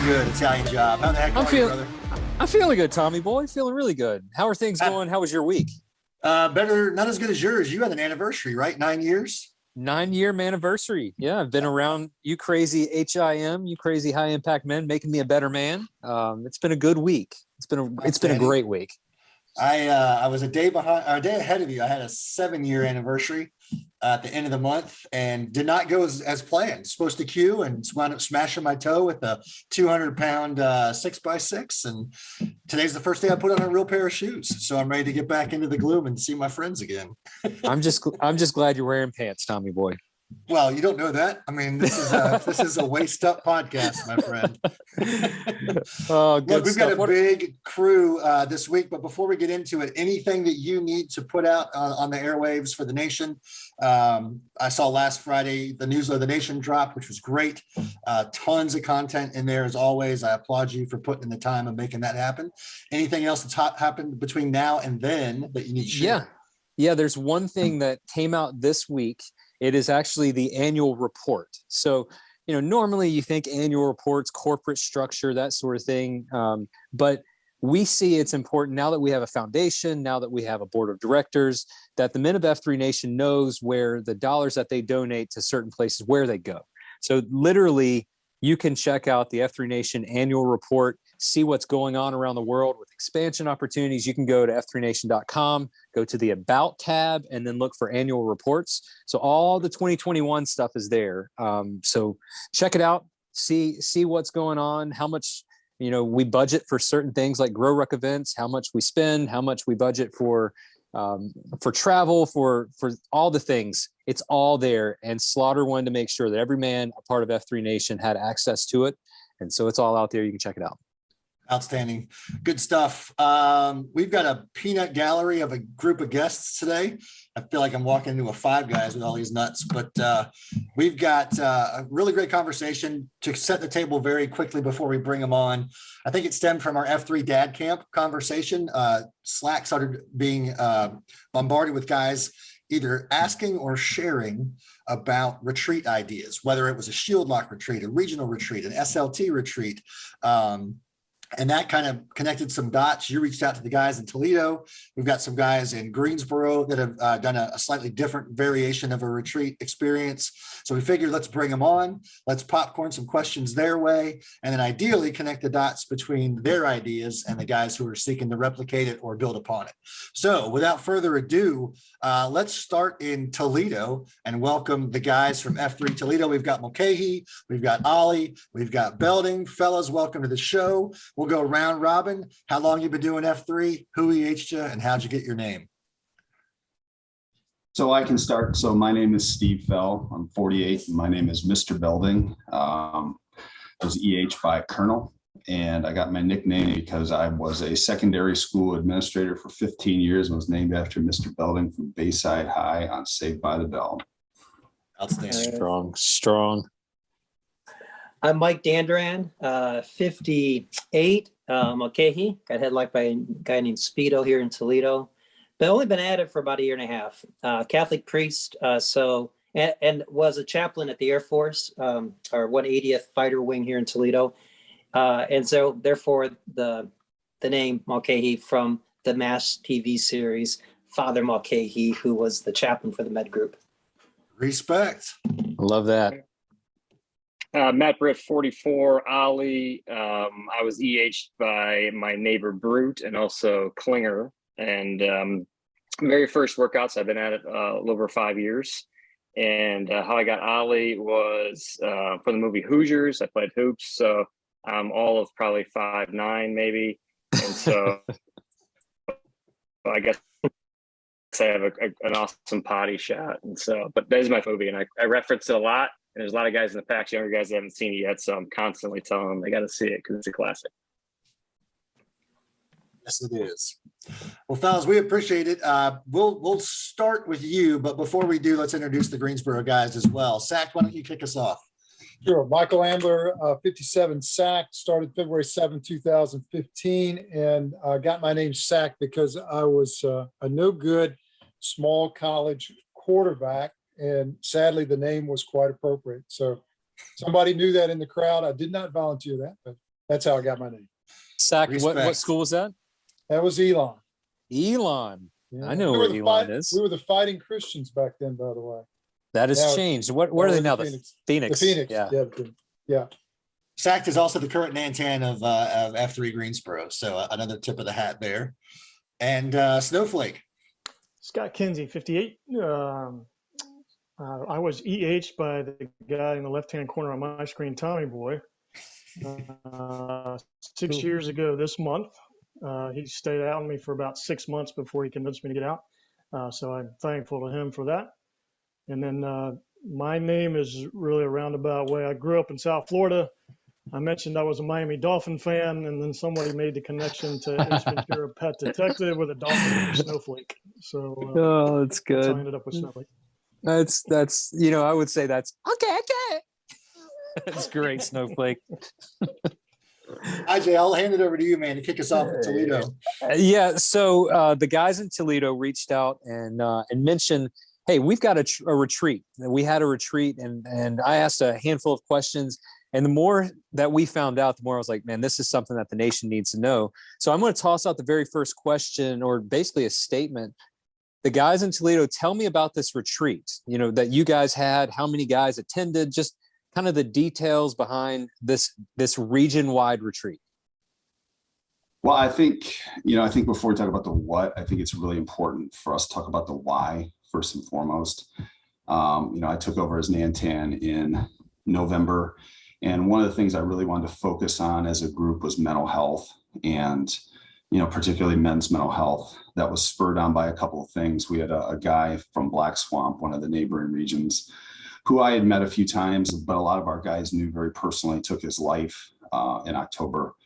good Italian job. How the heck I'm are you, feeling brother? I'm feeling good, Tommy boy. Feeling really good. How are things going? How was your week? Better, not as good as yours. You had an anniversary, right? 9 years. 9 year anniversary. Yeah, I've been around you crazy HIM, you crazy high impact men, making me a better man. It's been a good week. It's been a Outstanding. great week. I was a day behind, or a day ahead of you. I had a 7 year anniversary at the end of the month and did not go as planned. Supposed to queue and wound up smashing my toe with a 200 pound 6x6. And today's the first day I put on a real pair of shoes. So I'm ready to get back into the gloom and see my friends again. I'm just glad you're wearing pants, Tommy boy. Well, you don't know that. I mean, this is a waist up podcast, my friend. Oh, Look, good we've got stuff. a big crew this week, but before we get into it, anything that you need to put out on the airwaves for the nation? I saw last Friday the News of the Nation dropped, which was great. Tons of content in there as always. I applaud you for putting in the time and making that happen. Anything else that's happened between now and then that you need to share? Yeah. There's one thing that came out this week. It is actually the annual report. So, normally you think annual reports, corporate structure, that sort of thing. But we see it's important now that we have a foundation, now that we have a board of directors, that the Men of F3 Nation knows where the dollars that they donate to certain places, where they go. So literally, you can check out the F3 Nation annual report, see what's going on around the world with expansion opportunities. You can go to f3nation.com, go to the About tab, and then look for annual reports. So all the 2021 stuff is there. So check it out, see what's going on, how much we budget for certain things like Grow Ruck events, how much we spend, how much we budget for travel, for all the things. It's all there. And Slaughter wanted to make sure that every man a part of F3 Nation had access to it. And so it's all out there. You can check it out. Outstanding. Good stuff. We've got a peanut gallery of a group of guests today. I feel like I'm walking into a Five Guys with all these nuts, but we've got a really great conversation to set the table very quickly before we bring them on. I think it stemmed from our F3 Dad Camp conversation. Slack started being bombarded with guys either asking or sharing about retreat ideas, whether it was a shield lock retreat, a regional retreat, an SLT retreat. And that kind of connected some dots. You reached out to the guys in Toledo. We've got some guys in Greensboro that have done a slightly different variation of a retreat experience. So we figured let's bring them on. Let's popcorn some questions their way, and then ideally connect the dots between their ideas and the guys who are seeking to replicate it or build upon it. So without further ado, let's start in Toledo and welcome the guys from F3 Toledo. We've got Mulcahy, we've got Ollie, we've got Belding. Fellas, welcome to the show. We'll go round robin. How long you been doing F3? Who EH'd you, and how'd you get your name? So I can start. So my name is Steve Fell. I'm 48. And my name is Mr. Belding. I was EH by Colonel, and I got my nickname because I was a secondary school administrator for 15 years and was named after Mr. Belding from Bayside High on Saved by the Bell. Outstanding. Strong. I'm Mike Dandran, 58, Mulcahy. Got headlocked by a guy named Speedo here in Toledo, but only been at it for about a year and a half. Catholic priest, and was a chaplain at the Air Force, our 180th Fighter Wing here in Toledo. And so therefore the name Mulcahy from the MASH TV series, Father Mulcahy, who was the chaplain for the med group. Respect. Love that. Matt Britt, 44, Ollie. I was EH'd by my neighbor Brute and also Klinger. And very first workouts, I've been at it a little over 5 years. And how I got Ollie was for the movie Hoosiers. I played hoops, so I'm all of probably 5'9" maybe. And so I guess I have an awesome potty shot. And so, but that is my movie, and I reference it a lot. And there's a lot of guys in the pack, younger guys that haven't seen it yet, so I'm constantly telling them they got to see it because it's a classic. Yes, it is. Well, fellas, we appreciate it. We'll start with you, but before we do, let's introduce the Greensboro guys as well. Sack, why don't you kick us off? Sure. Michael Ambler, 57 Sack, started February 7, 2015, and got my name Sack because I was a no good small college quarterback. And sadly, the name was quite appropriate. So somebody knew that in the crowd. I did not volunteer that, but That's how I got my name. Sack, what Respect. school was that? That was Elon. Elon. Yeah. I know We where were the Elon is. We were the Fighting Christians back then, by the way. That has Now- changed. Where are we're they the now? The Phoenix. Phoenix. The Phoenix. Yeah. Yeah. Yeah. Sacked is also the current Nantan of F3 Greensboro. So another tip of the hat there. And Snowflake. Scott Kinsey, 58. I was EH by the guy in the left-hand corner on my screen, Tommy Boy. 6 years ago this month. He stayed out on me for about 6 months before he convinced me to get out. So I'm thankful to him for that. And then my name is really a roundabout way. I grew up in South Florida. I mentioned I was a Miami Dolphin fan, and then somebody made the connection to Ace Ventura Pet Detective with a dolphin named Snowflake. So Oh, that's that's how I good. ended up with Snowflake. That's I would say that's okay. That's great, Snowflake. IJ, I'll hand it over to you, man, to kick us off with Toledo. Yeah. So the guys in Toledo reached out and mentioned, hey, we've got a retreat. We had a retreat, and I asked a handful of questions. And the more that we found out, the more I was like, man, this is something that the nation needs to know. So I'm going to toss out the very first question, or basically a statement. The guys in Toledo, tell me about this retreat, that you guys had, how many guys attended, just kind of the details behind this region-wide retreat. Well, I think before we talk about the what, I think it's really important for us to talk about the why first and foremost. I took over as Nantan in November, and one of the things I really wanted to focus on as a group was mental health, and particularly men's mental health. That was spurred on by a couple of things. We had a guy from Black Swamp, one of the neighboring regions, who I had met a few times, but a lot of our guys knew very personally, took his life in October.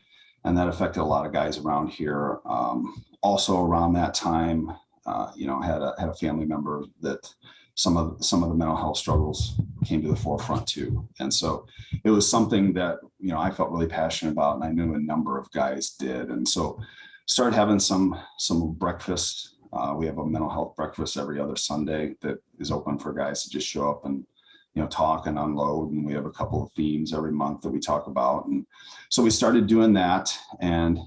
And that affected a lot of guys around here. Also around that time, had a family member that some of the mental health struggles came to the forefront too. And so it was something that, I felt really passionate about, and I knew a number of guys did. And so started having some breakfast. We have a mental health breakfast every other Sunday that is open for guys to just show up and talk and unload. And we have a couple of themes every month that we talk about. And so we started doing that. And,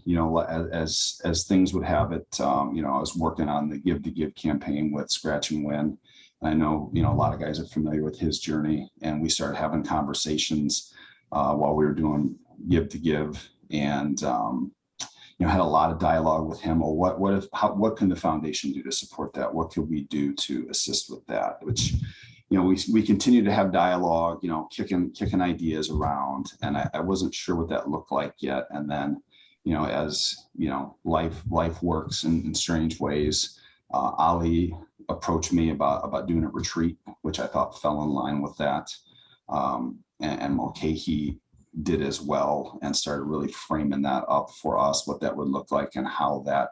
as things would have it, I was working on the Give to Give campaign with Scratch and Win. And I know, a lot of guys are familiar with his journey, and we started having conversations while we were doing Give to Give, and, had a lot of dialogue with him. Well, what can the foundation do to support that? What could we do to assist with that? Which, we continue to have dialogue, kicking ideas around, and I wasn't sure what that looked like yet. And then, as life works in strange ways, Ali approached me about doing a retreat, which I thought fell in line with that. And Mulcahy did as well, and started really framing that up for us, what that would look like and how that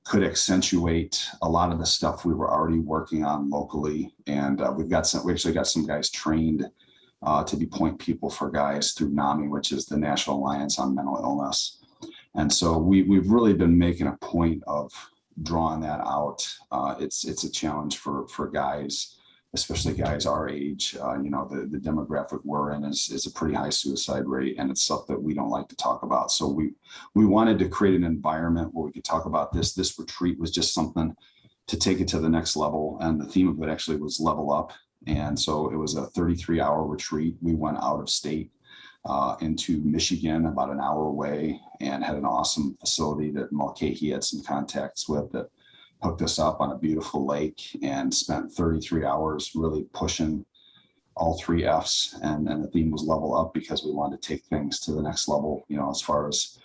could accentuate a lot of the stuff we were already working on locally. And we actually got some guys trained to be point people for guys through NAMI, which is the National Alliance on Mental Illness. And so we've really been making a point of drawing that out. It's a challenge for guys, especially guys our age. The demographic we're in is a pretty high suicide rate, and it's stuff that we don't like to talk about. So we wanted to create an environment where we could talk about this. This retreat was just something to take it to the next level, and the theme of it actually was level up. And so it was a 33-hour retreat. We went out of state into Michigan, about an hour away, and had an awesome facility that Mulcahy had some contacts with that hooked us up on a beautiful lake, and spent 33 hours really pushing all 3 F's. And the theme was level up, because we wanted to take things to the next level, as far as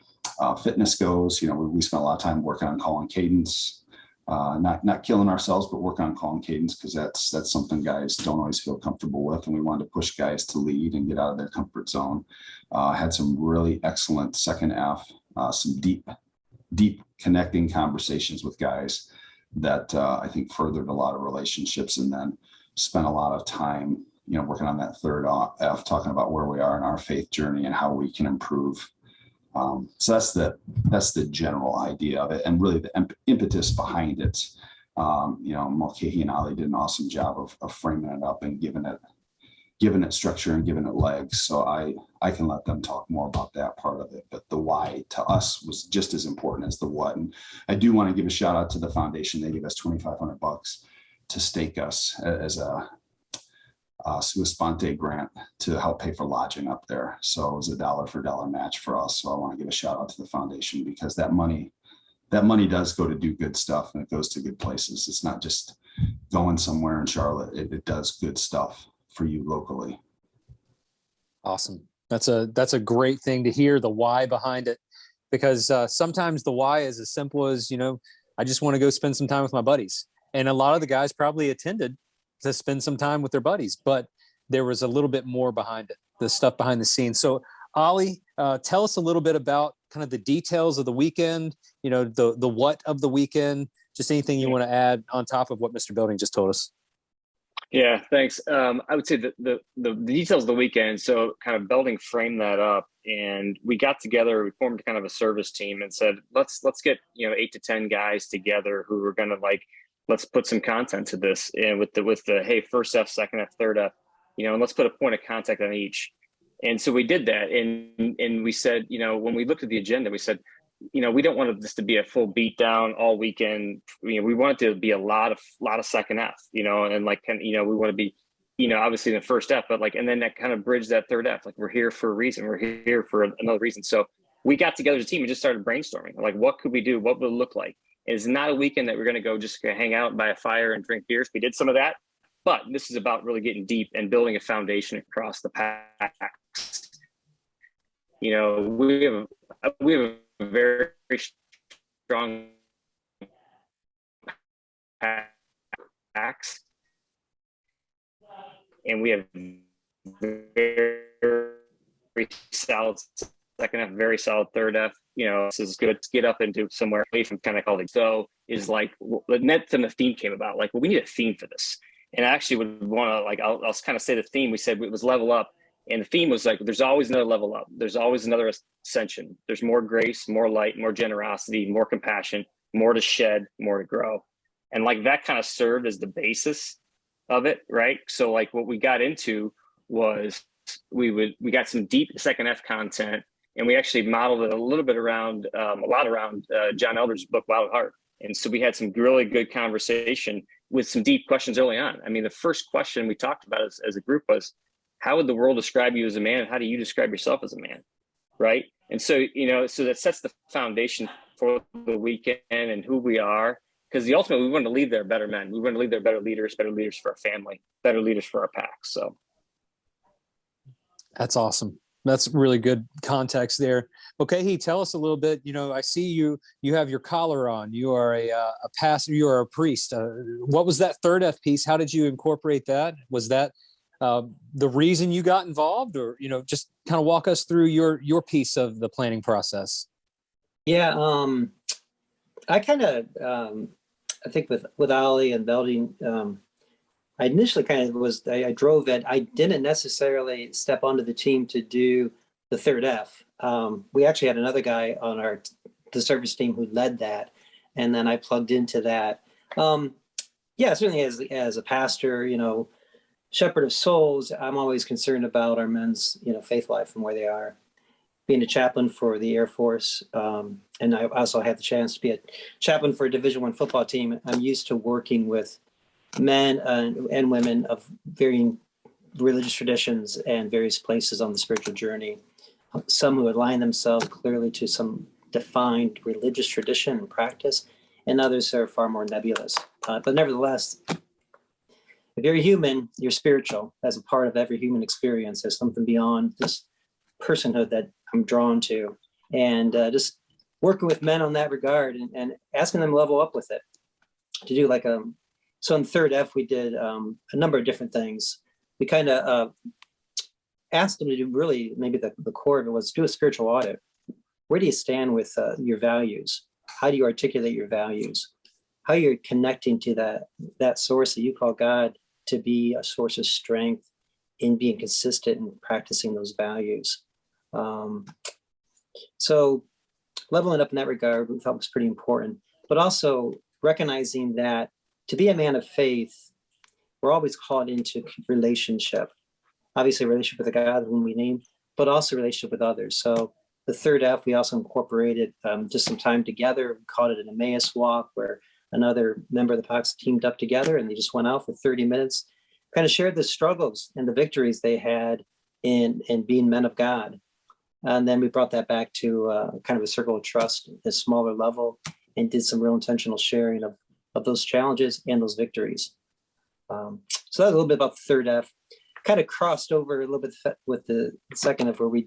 fitness goes. We spent a lot of time working on calling cadence, not killing ourselves, but working on calling cadence, because that's something guys don't always feel comfortable with. And we wanted to push guys to lead and get out of their comfort zone. Had some really excellent second F, some deep connecting conversations with guys that I think furthered a lot of relationships, and then spent a lot of time, working on that third F, talking about where we are in our faith journey and how we can improve. So that's the general idea of it, and really the impetus behind it. Mulcahy and Ali did an awesome job of framing it up and giving it giving it structure and giving it legs. So I can let them talk more about that part of it. But the why to us was just as important as the what. And I do want to give a shout out to the foundation. They gave us $2,500 to stake us as a sua sponte grant to help pay for lodging up there. So it was a dollar for dollar match for us. So I want to give a shout out to the foundation, because that money does go to do good stuff, and it goes to good places. It's not just going somewhere in Charlotte. It does good stuff for you locally. Awesome. That's a great thing to hear, the why behind it, because sometimes the why is as simple as, I just want to go spend some time with my buddies. And a lot of the guys probably attended to spend some time with their buddies, but there was a little bit more behind it, the stuff behind the scenes. So Ollie, tell us a little bit about kind of the details of the weekend, the what of the weekend, just anything you want to add on top of what Mr. Building just told us. Yeah, thanks. I would say the details of the weekend. So kind of Belding framed that up, and we got together. We formed kind of a service team and said, let's get 8 to 10 guys together who are going to let's put some content to this, and with the hey, first F, second F, third F, and let's put a point of contact on each. And so we did that, and we said, when we looked at the agenda, we said, we don't want this to be a full beat down all weekend. We want it to be a lot of second F, and we want to be, obviously in the first F, but and then that kind of bridge that third F, we're here for a reason. We're here for another reason. So we got together as a team and just started brainstorming, what could we do? What would it look like? It's not a weekend that we're going to go just hang out by a fire and drink beers. We did some of that, but this is about really getting deep and building a foundation across the packs. We have a very strong packs, and we have very solid second F, very solid third F. This is good to get up into somewhere away from kind of called it. So is then the theme came about. We need a theme for this, and I actually would want to I'll kind of say the theme. We said it was level up. And the theme was there's always another level up. There's always another ascension. There's more grace, more light, more generosity, more compassion, more to shed, more to grow. And that kind of served as the basis of it, right? So what we got into was we got some deep second F content, and we actually modeled it a little bit around, John Elder's book, Wild at Heart. And so we had some really good conversation with some deep questions early on. I mean, the first question we talked about as a group was, how would the world describe you as a man? And how do you describe yourself as a man? Right. And so, so that sets the foundation for the weekend and who we are, because ultimately we want to leave there better men. We want to leave there better leaders for our family, better leaders for our packs. So. That's awesome. That's really good context there. Okay. Tell us a little bit, I see you have your collar on, you are a pastor, you are a priest. What was that third F piece? How did you incorporate that? Was that the reason you got involved, or just kind of walk us through your piece of the planning process? Yeah, I kind of I think with Ollie and Belding, I initially kind of I drove it. I didn't necessarily step onto the team to do the third F. We actually had another guy on the service team who led that, and then I plugged into that. Yeah, certainly as a pastor, shepherd of souls, I'm always concerned about our men's, faith life and where they are. Being a chaplain for the Air Force, and I also had the chance to be a chaplain for a Division I football team. I'm used to working with men and women of varying religious traditions and various places on the spiritual journey. Some who align themselves clearly to some defined religious tradition and practice, and others are far more nebulous. But nevertheless, if you're human, you're spiritual. As a part of every human experience, there's something beyond this personhood that I'm drawn to. And just working with men on that regard and asking them to level up with it. To do so in third F, we did a number of different things. We kind of asked them to do really, maybe the core of it was do a spiritual audit. Where do you stand with your values? How do you articulate your values? How you're connecting to that source that you call God to be a source of strength in being consistent and practicing those values. So leveling up in that regard, we thought was pretty important, but also recognizing that to be a man of faith, we're always called into relationship. obviously a relationship with the God whom we name, but also a relationship with others. So the third F, we also incorporated just some time together. We called it an Emmaus walk, where another member of the Pox teamed up together and they just went out for 30 minutes, kind of shared the struggles and the victories they had in being men of God. And then we brought that back to kind of a circle of trust at a smaller level and did some real intentional sharing of those challenges and those victories. So that's a little bit about the third F. Kind of crossed over a little bit with the second F, where we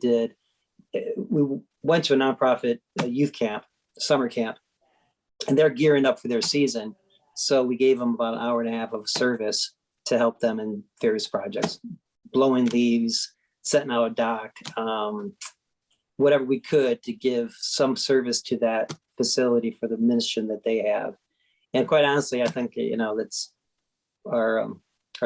went to a nonprofit youth camp, summer camp, and they're gearing up for their season. So we gave them about an hour and a half of service to help them in various projects, blowing leaves, setting out a dock, whatever we could to give some service to that facility for the mission that they have. And quite honestly, I think, that's our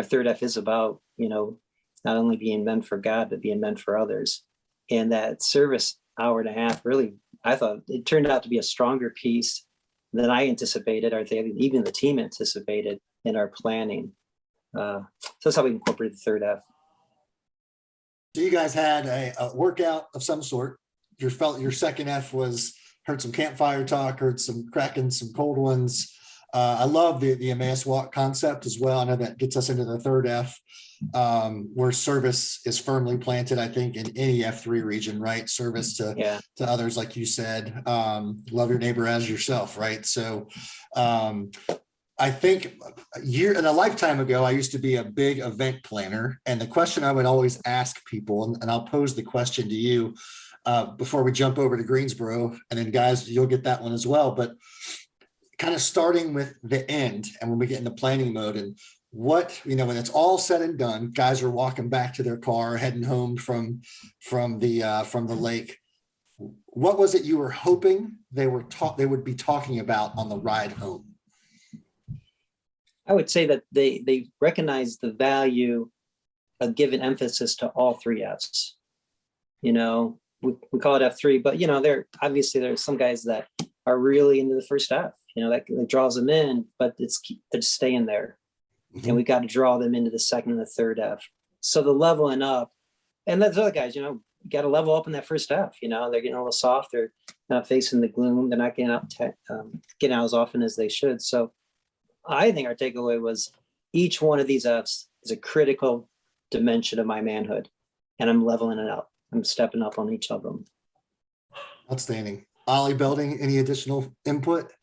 third F is about, not only being men for God, but being men for others. And that service hour and a half, really, I thought it turned out to be a stronger piece than I anticipated, or even the team anticipated in our planning. So that's how we incorporated the third F. So you guys had a workout of some sort. Your second F was heard some campfire talk, heard some cracking some cold ones. I love the Emmaus walk concept as well. I know that gets us into the third F, where service is firmly planted, I think, in any F3 region, right? Service to others, like you said, love your neighbor as yourself, right? So I think a lifetime ago, I used to be a big event planner. And the question I would always ask people, and I'll pose the question to you before we jump over to Greensboro, and then guys, you'll get that one as well. But kind of starting with the end, and when we get into planning mode, and what, when it's all said and done, guys are walking back to their car, heading home from the lake. What was it you were hoping they would be talking about on the ride home? I would say that they recognize the value of giving emphasis to all three Fs. We call it F3, but there's some guys that are really into the first F. That draws them in, but they're staying there. Mm-hmm. And we got to draw them into the second and the third F. So the leveling up, and those other guys, you got to level up in that first F. They're getting a little soft. They're not facing the gloom. They're not getting out as often as they should. So I think our takeaway was each one of these Fs is a critical dimension of my manhood, and I'm leveling it up. I'm stepping up on each of them. Outstanding. Ollie Belding, any additional input?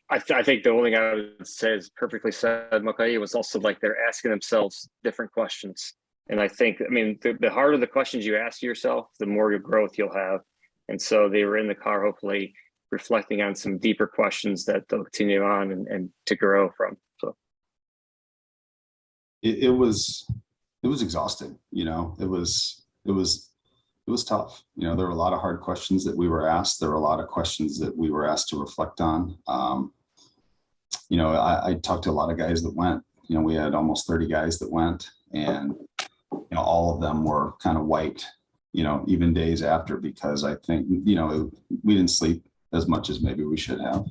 I think the only thing I would say is perfectly said, Makai, was also like they're asking themselves different questions. And I think, the harder the questions you ask yourself, the more growth you'll have. And so they were in the car, hopefully reflecting on some deeper questions that they'll continue on and to grow from. So it was exhausting. It was tough. There were a lot of hard questions that we were asked. There were a lot of questions that we were asked to reflect on. I talked to a lot of guys that went. We had almost 30 guys that went, and all of them were kind of wiped. Even days after, because I think we didn't sleep as much as maybe we should have.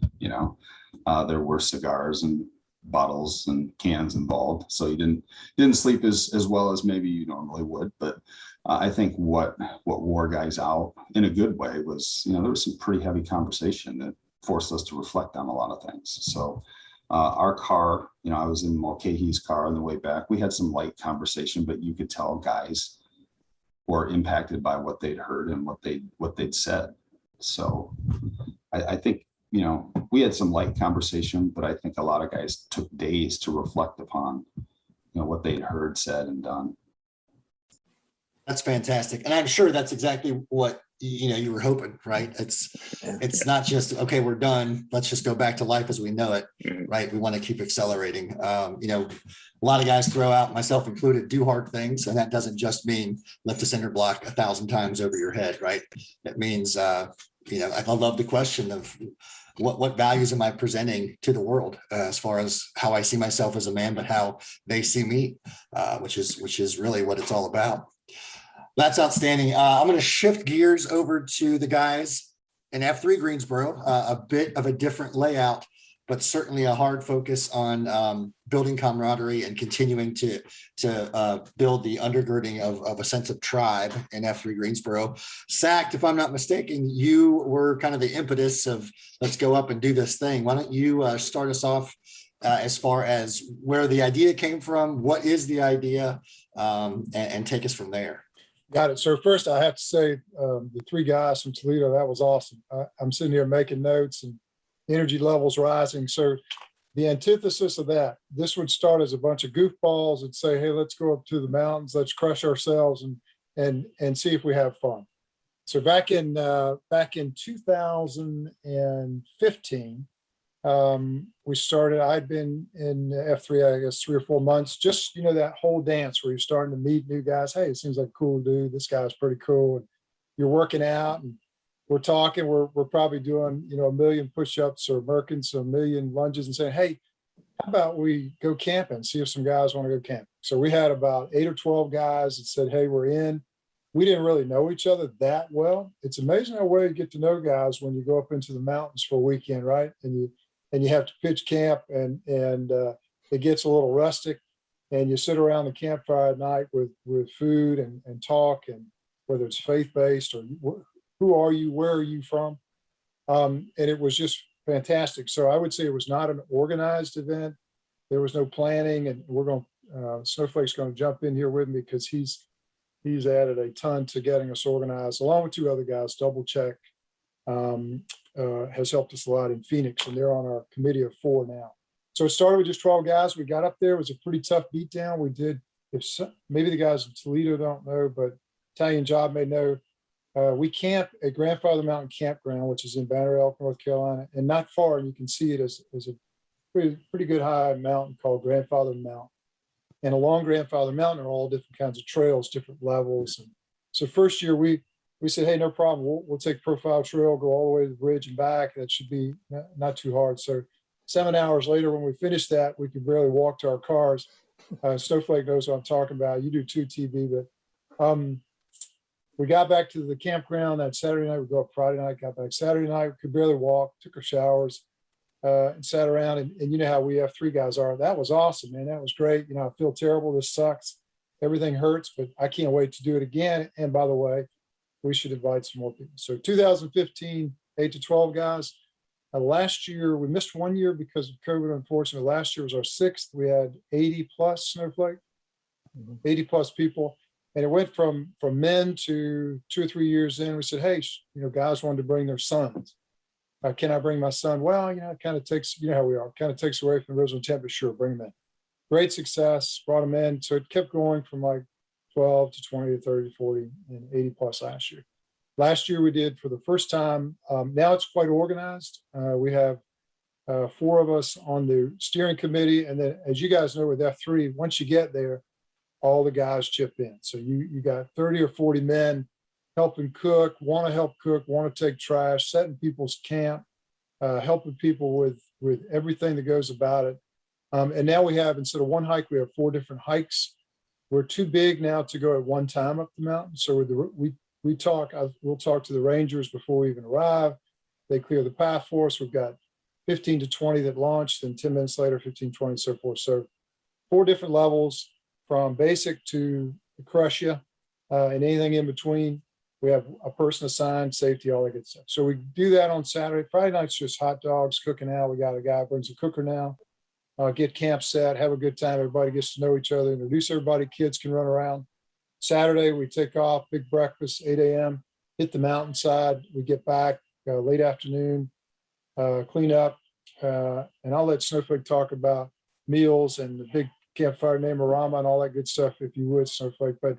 There were cigars and bottles and cans involved, so you didn't sleep as well as maybe you normally would. But I think what wore guys out in a good way was, there was some pretty heavy conversation that forced us to reflect on a lot of things. So our car, I was in Mulcahy's car on the way back. We had some light conversation, but you could tell guys were impacted by what they'd heard and what they'd said. So I think, we had some light conversation, but I think a lot of guys took days to reflect upon, what they'd heard, said, and done. That's fantastic. And I'm sure that's exactly what, you were hoping, right? It's not just, okay, we're done. Let's just go back to life as we know it, right? We want to keep accelerating. A lot of guys throw out, myself included, do hard things. And that doesn't just mean lift a cinder block 1,000 times over your head, right? It means, I love the question of what values am I presenting to the world as far as how I see myself as a man, but how they see me, which is really what it's all about. That's outstanding. I'm going to shift gears over to the guys in F3 Greensboro, a bit of a different layout. but certainly a hard focus on building camaraderie and continuing to build the undergirding of a sense of tribe in F3 Greensboro. Sacked, if I'm not mistaken, you were kind of the impetus of let's go up and do this thing. Why don't you start us off as far as where the idea came from, what is the idea, and take us from there. Got it. So first I have to say the three guys from Toledo, that was awesome. I'm sitting here making notes and energy levels rising. So the antithesis of that, this would start as a bunch of goofballs and say, hey, let's go up to the mountains, let's crush ourselves and see if we have fun. So back in 2015, we started, I'd been in F3, I guess 3 or 4 months, just, that whole dance where you're starting to meet new guys. Hey, it seems like a cool dude. This guy's pretty cool. And you're working out and we're talking, we're probably doing, 1 million push-ups or Merkins, so 1 million lunges and saying, hey, how about we go camping, see if some guys want to go camping. So we had about 8 or 12 guys that said, hey, we're in. We didn't really know each other that well. It's amazing how well you get to know guys when you go up into the mountains for a weekend, right? And you have to pitch camp and it gets a little rustic and you sit around the campfire at night with food and talk, and whether it's faith-based or who are you, where are you from? And it was just fantastic. So I would say it was not an organized event. There was no planning, and Snowflake's going to jump in here with me because he's added a ton to getting us organized, along with 2 other guys. Double Check has helped us a lot in Phoenix, and they're on our committee of 4 now. So it started with just 12 guys. We got up there. It was a pretty tough beatdown. We did, maybe the guys in Toledo don't know, but Italian Job may know, we camp at Grandfather Mountain Campground, which is in Banner Elk, North Carolina, and not far. And you can see it as a pretty good high mountain called Grandfather Mountain. And along Grandfather Mountain are all different kinds of trails, different levels. And so first year we said, hey, no problem. We'll take Profile Trail, go all the way to the bridge and back. That should be not too hard. So 7 hours later, when we finished that, we could barely walk to our cars. Snowflake knows what I'm talking about. You do too, TV, but we got back to the campground that Saturday night. We go up Friday night, got back Saturday night, we could barely walk, took our showers, and sat around. And you know how we F3 guys are. That was awesome, man. That was great. I feel terrible. This sucks. Everything hurts, but I can't wait to do it again. And by the way, we should invite some more people. So 2015, 8 to 12 guys. Last year, we missed 1 year because of COVID, unfortunately. Last year was our 6th. We had 80 plus Snowflake, 80 plus people. And it went from men to 2 or 3 years in. We said, hey, guys wanted to bring their sons. Can I bring my son? Well, it kind of takes, how we are, kind of takes away from the original intent, but sure, bring them in. Great success, brought them in. So it kept going from like 12 to 20 to 30 to 40 and 80 plus last year. Last year we did for the first time. Now it's quite organized. We have 4 of us on the steering committee. And then as you guys know with F3, once you get there, all the guys chip in. So you got 30 or 40 men helping cook, want to help cook, want to take trash, setting people's camp, helping people with everything that goes about it. And now we have, instead of 1 hike, we have 4 different hikes. We're too big now to go at one time up the mountain. So we'll talk to the rangers before we even arrive. They clear the path for us. We've got 15 to 20 that launched, and 10 minutes later, 15, 20, and so forth. So 4 different levels, from basic to crush you, and anything in between. We have a person assigned, safety, all that good stuff. So we do that on Saturday. Friday night's just hot dogs, cooking out. We got a guy who brings a cooker now. Get camp set, have a good time. Everybody gets to know each other, introduce everybody. Kids can run around. Saturday, we take off, big breakfast, 8 a.m., hit the mountainside. We get back late afternoon, clean up. And I'll let Snowflake talk about meals and the big campfire Namarama and all that good stuff, if you would, Snowflake. But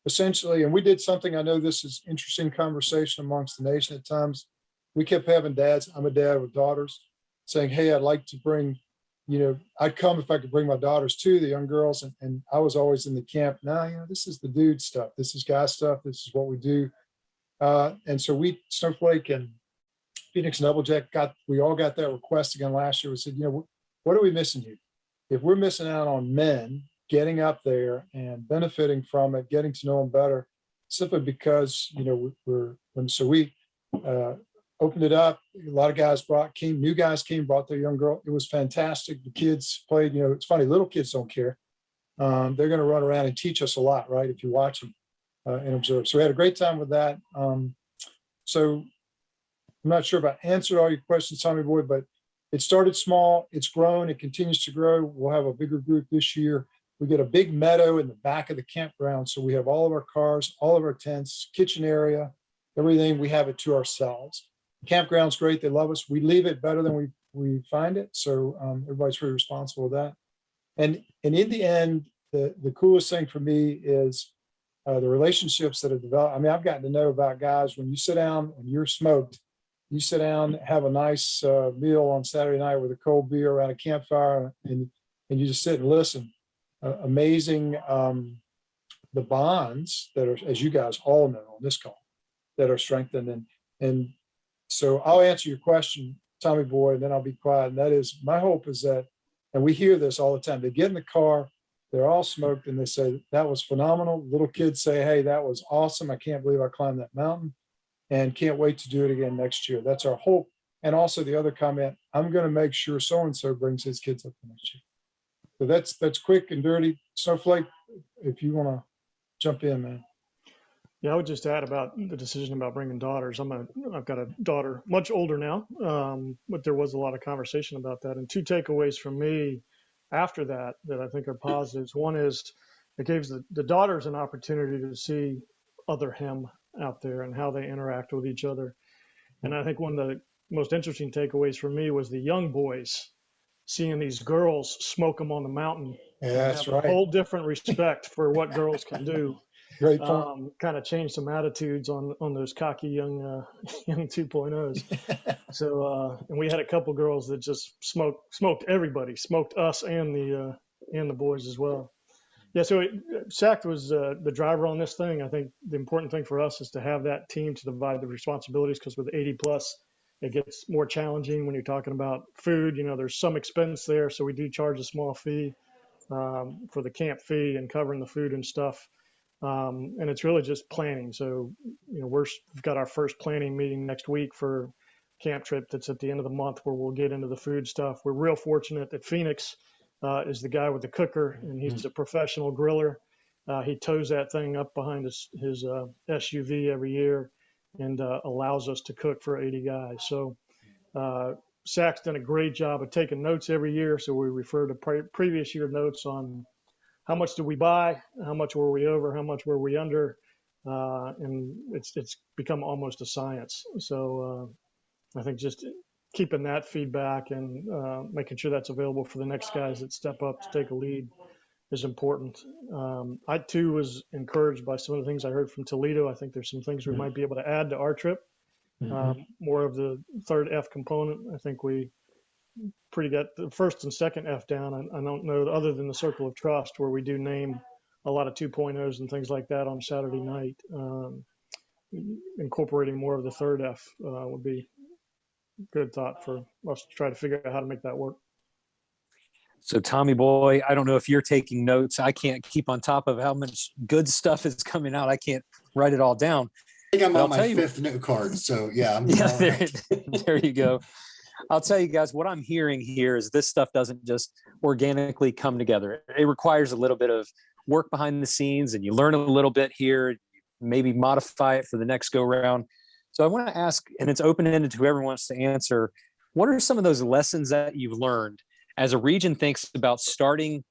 essentially, and we did something, I know this is interesting conversation amongst the nation at times. We kept having dads, I'm a dad with daughters, saying, hey, I'd like to bring, I'd come if I could bring my daughters too, the young girls. And I was always in the camp. Now, this is the dude stuff. This is guy stuff. This is what we do. And so Snowflake and Phoenix and Doublejack we all got that request again last year. We said, what are we missing here? If we're missing out on men getting up there and benefiting from it, getting to know them better, simply because, opened it up. A lot of guys new guys came, brought their young girl. It was fantastic. The kids played, it's funny, little kids don't care. They're going to run around and teach us a lot, right? If you watch them and observe. So we had a great time with that. So I'm not sure if I answered all your questions, Tommy Boy, but it started small. It's grown. It continues to grow. We'll have a bigger group this year. We get a big meadow in the back of the campground. So we have all of our cars, all of our tents, kitchen area, everything. We have it to ourselves. The campground's great. They love us. We leave it better than we find it. So everybody's pretty responsible with that. And in the end, the coolest thing for me is the relationships that have developed. I mean, I've gotten to know about guys when you sit down and you're smoked, you sit down, have a nice meal on Saturday night with a cold beer around a campfire, and you just sit and listen. Amazing the bonds that are, as you guys all know on this call, that are strengthened. And so I'll answer your question, Tommy Boy, and then I'll be quiet. And that is, my hope is that, and we hear this all the time, they get in the car, they're all smoked, and they say, that was phenomenal. Little kids say, hey, that was awesome. I can't believe I climbed that mountain and can't wait to do it again next year. That's our hope. And also the other comment, I'm going to make sure so-and-so brings his kids up the next year. So that's quick and dirty. Snowflake, if you want to jump in, man. Yeah, I would just add about the decision about bringing daughters. I've got a daughter much older now, but there was a lot of conversation about that. And two takeaways from me after that I think are positives. One is it gives the daughters an opportunity to see other him out there and how they interact with each other. And I think one of the most interesting takeaways for me was the young boys seeing these girls smoke them on the mountain. Yeah, that's right. A whole different respect for what girls can do. Great point. Kind of changed some attitudes on those cocky young 2.0s. So and we had a couple girls that just smoked everybody, smoked us and the boys as well. Yeah, so Sack was the driver on this thing. I think the important thing for us is to have that team to divide the responsibilities, because with 80 plus, it gets more challenging when you're talking about food. There's some expense there, so we do charge a small fee for the camp fee and covering the food and stuff. And it's really just planning. So, we've got our first planning meeting next week for camp trip that's at the end of the month, where we'll get into the food stuff. We're real fortunate that Phoenix is the guy with the cooker, and he's a professional griller. He tows that thing up behind his SUV every year and allows us to cook for 80 guys. So Sack's done a great job of taking notes every year. So we refer to previous year notes on how much did we buy, how much were we over, how much were we under, and it's become almost a science. So I think just keeping that feedback and making sure that's available for the next guys that step up to take a lead is important. I too was encouraged by some of the things I heard from Toledo. I think there's some things we might be able to add to our trip. More of the third F component. I think we pretty got the first and second F down. I don't know, other than the Circle of Trust, where we do name a lot of 2.0s and things like that on Saturday night. Incorporating more of the third F would be good thought for us to try to figure out how to make that work. So Tommy Boy, I don't know if you're taking notes. I can't keep on top of how much good stuff is coming out. I can't write it all down. I think I'm on my fifth note card. So yeah. There you go. I'll tell you guys, what I'm hearing here is this stuff doesn't just organically come together. It requires a little bit of work behind the scenes, and you learn a little bit here, maybe modify it for the next go round. So I want to ask, and it's open-ended to whoever wants to answer, what are some of those lessons that you've learned as a region thinks about starting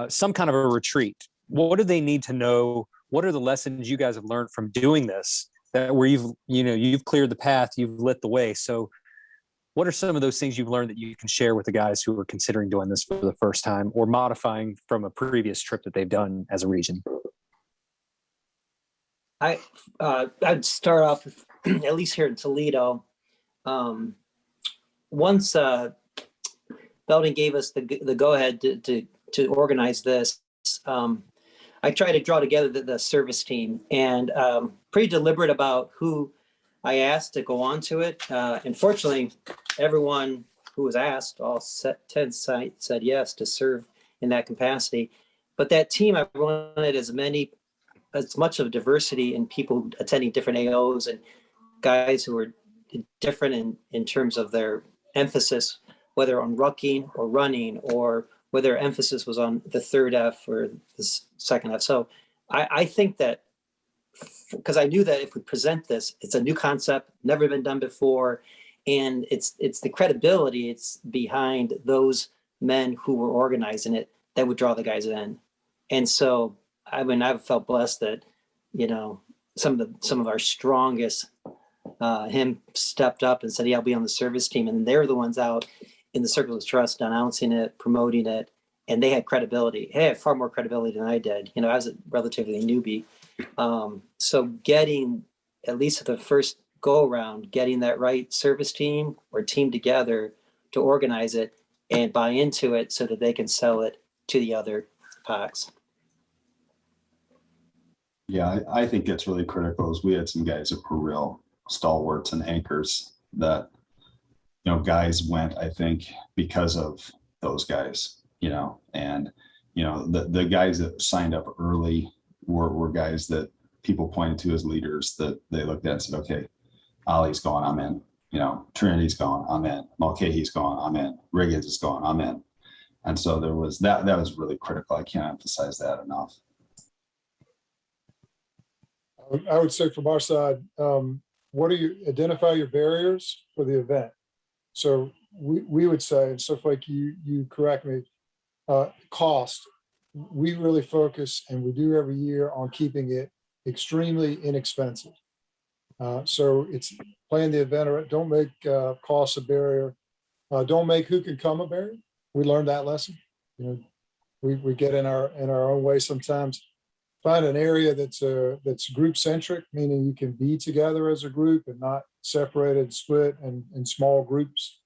some kind of a retreat? What do they need to know? What are the lessons you guys have learned from doing this, that where you've cleared the path, you've lit the way? So what are some of those things you've learned that you can share with the guys who are considering doing this for the first time or modifying from a previous trip that they've done as a region? I'd start off with, at least here in Toledo, once Belden gave us the go-ahead to organize this, I tried to draw together the service team, and pretty deliberate about who I asked to go on to it. Unfortunately, everyone who was asked, all 10 sites, said yes to serve in that capacity. But that team, I wanted as much of diversity in people attending different AOs and guys who were different in terms of their emphasis, whether on rucking or running, or whether emphasis was on the third F or the second F. So I think that, because I knew that if we present this, it's a new concept, never been done before, and it's the credibility it's behind those men who were organizing it that would draw the guys in. And so, I mean, I've felt blessed that, you know, some of our strongest him stepped up and said, yeah, I'll be on the service team. And they're the ones out in the circles of trust, announcing it, promoting it. And they had credibility. They had far more credibility than I did. You know, I was a relatively newbie. So getting, at least at the first go around, getting that right service team or team together to organize it and buy into it so that they can sell it to the other packs. Yeah, I think it's really critical. Is we had some guys that were real stalwarts and anchors that, you know, guys went, I think, because of those guys, you know, and, you know, the guys that signed up early were guys that people pointed to as leaders that they looked at and said, okay, Ollie's gone, I'm in, you know, Trinity's gone, I'm in, Mulcahy's gone, I'm in, Riggins is gone, I'm in. And so there was that was really critical. I can't emphasize that enough. I would say from our side, what do you identify your barriers for the event? So we would say, and stuff like you correct me, cost. We really focus, and we do every year, on keeping it extremely inexpensive. So it's plan the event, or don't make cost a barrier. Don't make who can come a barrier. We learned that lesson. You know, we get in our own way sometimes. Find an area that's group centric, meaning you can be together as a group and not separated, split, and in small groups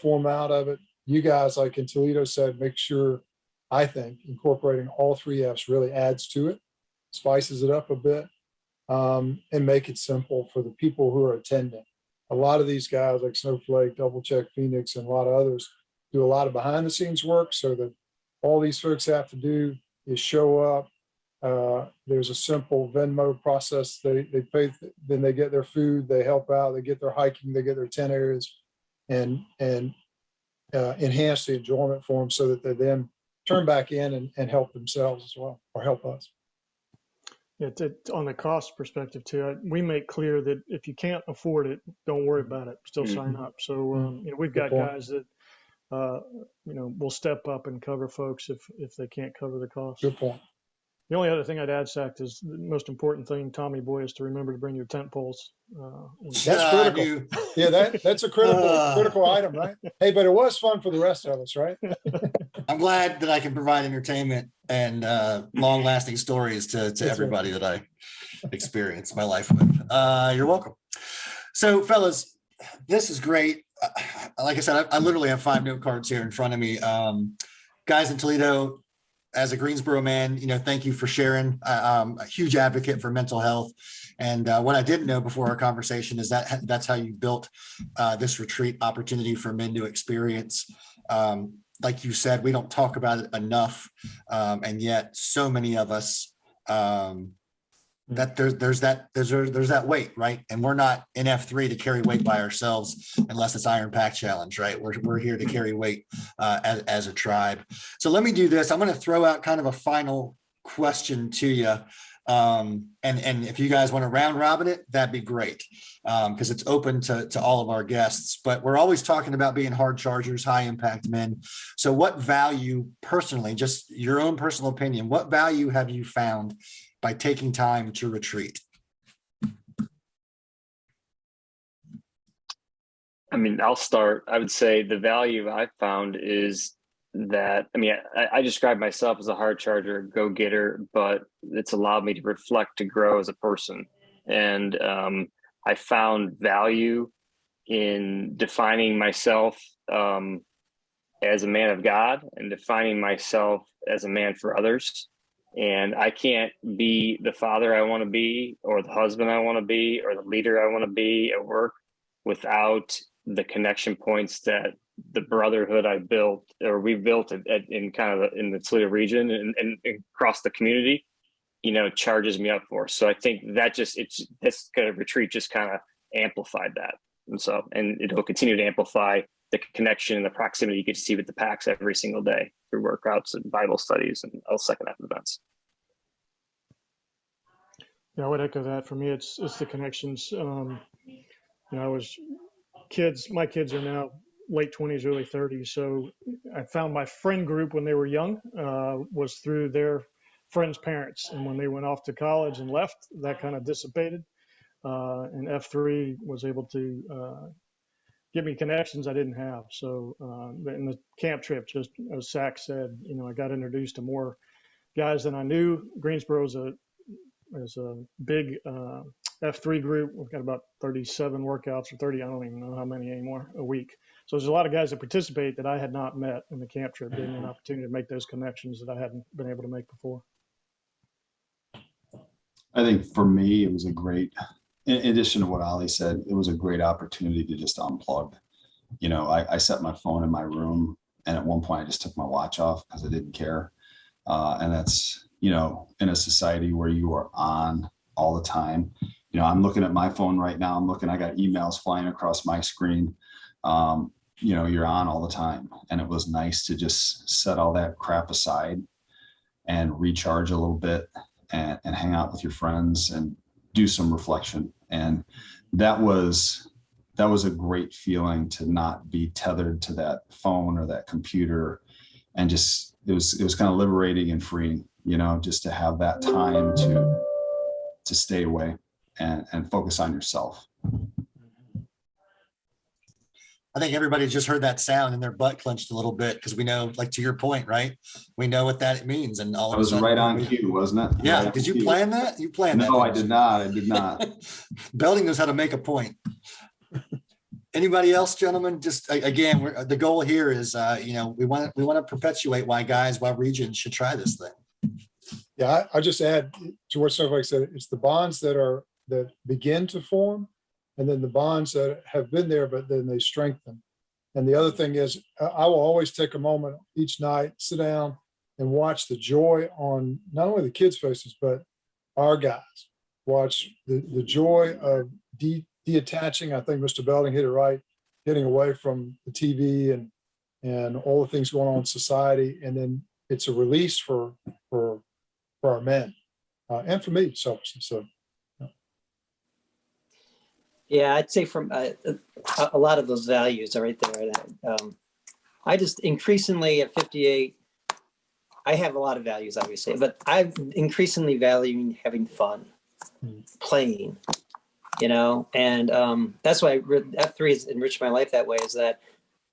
form out of it. You guys, like in Toledo said, make sure, I think, incorporating all three Fs really adds to it, spices it up a bit, and make it simple for the people who are attending. A lot of these guys like Snowflake, Double Check, Phoenix, and a lot of others do a lot of behind the scenes work, so that all these folks have to do is show up. There's a simple Venmo process. They pay, then they get their food, they help out, they get their hiking, they get their tent areas, and enhance the enjoyment for them so that they then turn back in and help themselves as well, or help us. Yeah, on the cost perspective too, we make clear that if you can't afford it, don't worry about it. Still sign up. So you know, we've got guys that you know, will step up and cover folks if they can't cover the cost. Good point. The only other thing I'd add, Zach, is the most important thing, Tommy boy, is to remember to bring your tent poles. That's critical. Yeah, that's a critical item, right? Hey, but it was fun for the rest of us, right? I'm glad that I can provide entertainment and long-lasting stories to everybody that I experience my life with. You're welcome. So, fellas, this is great. Like I said, I literally have 5 note cards here in front of me. Guys in Toledo, as a Greensboro man, you know, thank you for sharing. A huge advocate for mental health. And what I didn't know before our conversation is that that's how you built this retreat opportunity for men to experience. Like you said, we don't talk about it enough. And yet so many of us, that there's that weight, right? And we're not in F3 to carry weight by ourselves unless it's Iron Pack Challenge, right? We're here to carry weight as a tribe. So let me do this. I'm going to throw out kind of a final question to you. And if you guys want to round robin it, that'd be great, because it's open to all of our guests. But we're always talking about being hard chargers, high impact men. So what value personally, just your own personal opinion, what value have you found by taking time to retreat? I mean, I'll start. I would say the value I've found is that, I mean, I describe myself as a hard charger, go-getter, but it's allowed me to reflect, to grow as a person. And I found value in defining myself as a man of God and defining myself as a man for others. And I can't be the father I want to be, or the husband I want to be, or the leader I want to be at work without the connection points that the brotherhood I built, or we built in kind of in the Toledo region and across the community, you know, charges me up for. So I think that this kind of retreat just kind of amplified that. And it'll continue to amplify the connection and the proximity you get to see with the packs every single day through workouts and Bible studies and all second half events. Yeah, I would echo that. For me, it's the connections. My kids are now late 20s, early 30s. So I found my friend group when they were young was through their friends' parents. And when they went off to college and left, that kind of dissipated. And F3 was able to give me connections I didn't have. So in the camp trip, just as Zach said, I got introduced to more guys than I knew. Greensboro is a big F3 group. We've got about 37 workouts or 30, I don't even know how many anymore, a week. So there's a lot of guys that participate that I had not met in the camp trip, gave me an opportunity to make those connections that I hadn't been able to make before. I think for me, it was in addition to what Ali said, it was a great opportunity to just unplug. I set my phone in my room, and at one point I just took my watch off because I didn't care. And that's, in a society where you are on all the time. I'm looking at my phone right now. I got emails flying across my screen. You're on all the time. And it was nice to just set all that crap aside and recharge a little bit and hang out with your friends and do some reflection. And that was a great feeling to not be tethered to that phone or that computer. And just, it was kind of liberating and freeing, just to have that time to stay away and focus on yourself. I think everybody just heard that sound and their butt clenched a little bit because we know, like to your point, right? We know what that means. And all I of a was sudden, right on cue, wasn't it? Yeah. Right Did you cue. plan that? You planned that? No, I did not. I did not. Belding knows how to make a point. Anybody else, gentlemen? Just again, the goal here is, we want to perpetuate why regions should try this thing. Yeah, I just add to what somebody said, it's the bonds that begin to form, and then the bonds that have been there, but then they strengthen. And the other thing is, I will always take a moment each night, sit down and watch the joy on not only the kids' faces, but our guys. Watch the joy of detaching. I think Mr. Belding hit it right, getting away from the TV and all the things going on in society. And then it's a release for our men and for me. So. Yeah, I'd say from a lot of those values are right there. I just increasingly at 58, I have a lot of values, obviously, but I'm increasingly valuing having fun, playing, and that's why F3 has enriched my life that way, is that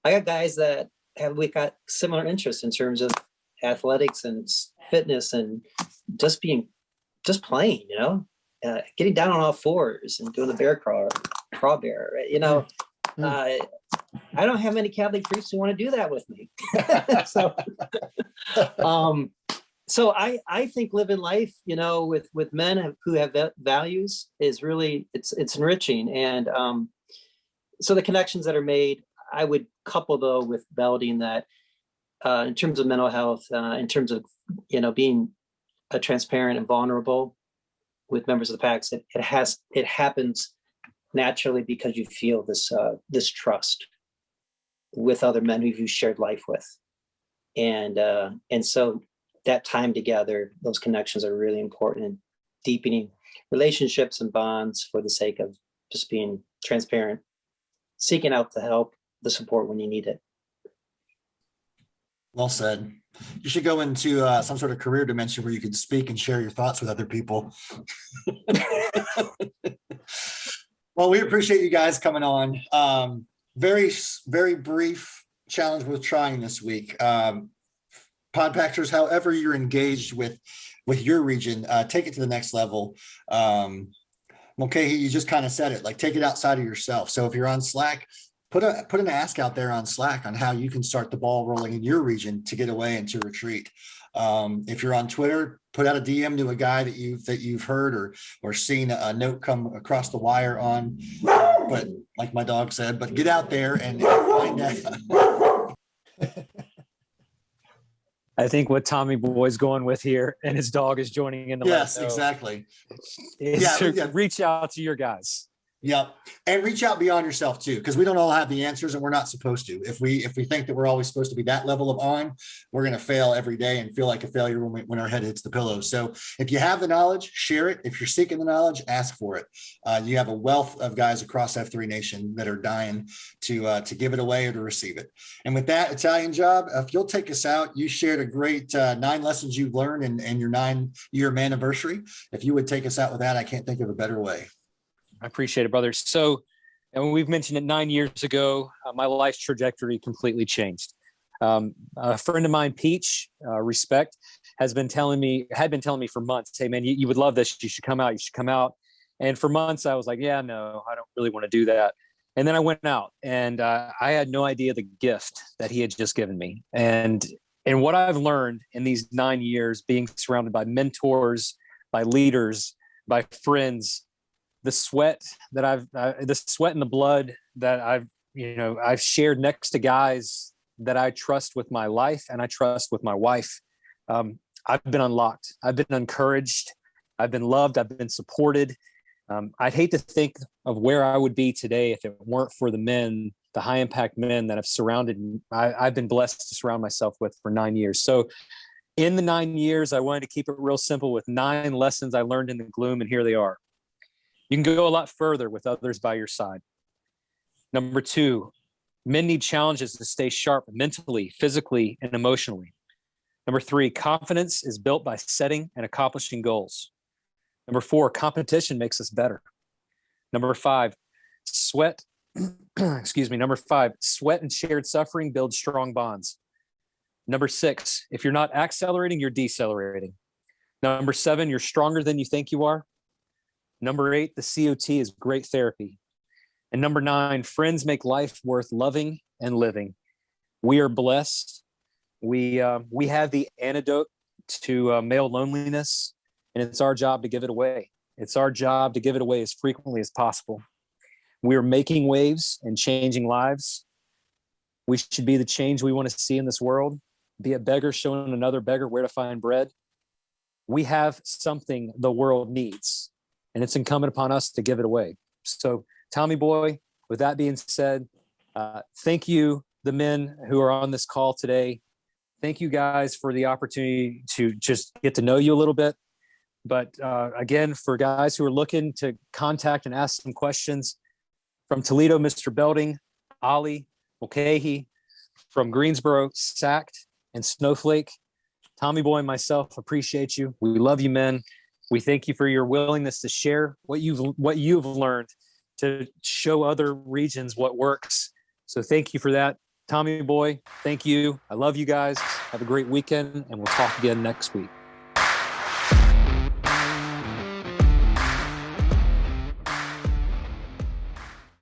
I got guys that we got similar interests in terms of athletics and fitness and just playing, getting down on all fours and doing the bear crawl bear, I don't have many Catholic priests who want to do that with me. So I think living life, with men who have values is really, it's enriching. And so the connections that are made, I would couple though with Belding that in terms of mental health, in terms of, being transparent and vulnerable with members of the packs, it happens naturally because you feel this trust with other men who you've shared life with, and so that time together, those connections are really important in deepening relationships and bonds for the sake of just being transparent, seeking out the help, the support when you need it. Well said. You should go into some sort of career dimension where you can speak and share your thoughts with other people. Well, we appreciate you guys coming on. Very, very brief challenge we're trying this week. Podpackers, however you're engaged with your region, take it to the next level. Okay, you just kind of said it, like take it outside of yourself. So if you're on Slack, put an ask out there on Slack on how you can start the ball rolling in your region to get away and to retreat. If you're on Twitter, put out a DM to a guy that you've heard or seen a note come across the wire on. But like my dog said, but get out there and find out. I think what Tommy Boy's going with here, and his dog is joining in the yes, exactly. Is to reach out to your guys. Yep. And reach out beyond yourself too, because we don't all have the answers and we're not supposed to. If we think that we're always supposed to be that level of on, we're going to fail every day and feel like a failure when our head hits the pillow. So if you have the knowledge, share it. If you're seeking the knowledge, ask for it. You have a wealth of guys across F3 Nation that are dying to give it away or to receive it. And with that, Italian Job, if you'll take us out, you shared a great 9 lessons you've learned in your 9-year anniversary. If you would take us out with that, I can't think of a better way. I appreciate it, brother. So, and we've mentioned it 9 years ago, my life's trajectory completely changed. A friend of mine, Peach, respect, had been telling me for months, hey man, you would love this. You should come out. You should come out. And for months I was like, yeah, no, I don't really want to do that. And then I went out and I had no idea the gift that he had just given me. And what I've learned in these 9 years, being surrounded by mentors, by leaders, by friends, the sweat and the blood that I've shared next to guys that I trust with my life and I trust with my wife. I've been unlocked. I've been encouraged. I've been loved. I've been supported. I'd hate to think of where I would be today if it weren't for the men, the high impact men that have surrounded me. I've been blessed to surround myself with for 9 years. So in the 9 years, I wanted to keep it real simple with 9 lessons I learned in the gloom, and here they are. You can go a lot further with others by your side. Number 2, men need challenges to stay sharp mentally, physically, and emotionally. Number 3, confidence is built by setting and accomplishing goals. Number 4, competition makes us better. Number 5, sweat and shared suffering build strong bonds. Number 6, if you're not accelerating, you're decelerating. Number 7, you're stronger than you think you are. Number 8, the COT is great therapy. And number 9, friends make life worth loving and living. We are blessed. We have the antidote to male loneliness, and it's our job to give it away. It's our job to give it away as frequently as possible. We are making waves and changing lives. We should be the change we want to see in this world. Be a beggar showing another beggar where to find bread. We have something the world needs, and it's incumbent upon us to give it away. So, Tommy boy, with that being said, thank you, the men who are on this call today. Thank you guys for the opportunity to just get to know you a little bit. But again, for guys who are looking to contact and ask some questions, from Toledo, Mr. Belding, Ali, Mulcahy, from Greensboro, Sacked, and Snowflake, Tommy boy and myself appreciate you. We love you, men. We thank you for your willingness to share what you've learned, to show other regions what works. So thank you for that. Tommy boy, thank you. I love you guys. Have a great weekend, and we'll talk again next week.